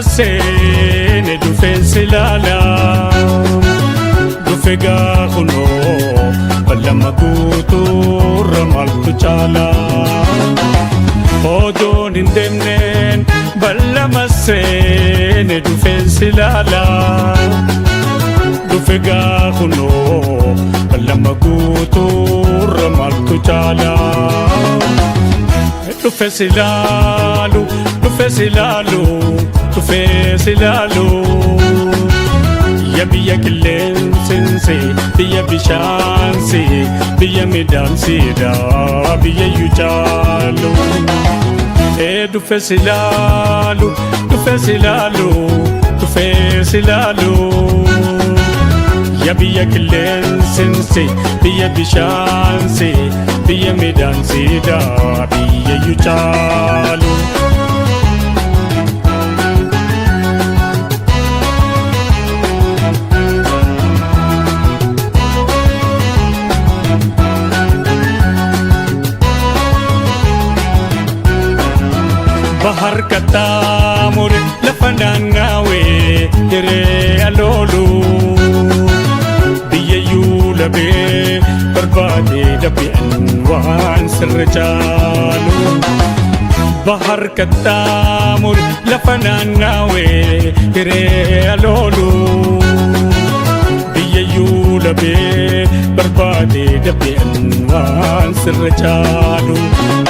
Balamaseene dhufeensi ilaala dhufegaa kunoo balama guutuurra maaltu caala odoon hin deemneen balamaseene dhufeensi ilaala dhufegaa kunoo balama guutuurra maaltu caala dhufeensi ilaalu dhufeensi ilaalu biyya qilleensinsi biyya bishaansi biyya midhaansiidha biyya iyyuu caalu dhufeensi ilaalu biyya qilleensinsi biyya bishaansi biyya midhaansiidha biyya iyyuu caalu bahar katamur lafanangawe diree aloolu biyya iyyuu labee barbaade dhabi'an waan sirra caalu bahar katamur lafanangawe diree aloolu biyya iyyuu labee barbaade dhabi'an waan sirra caalu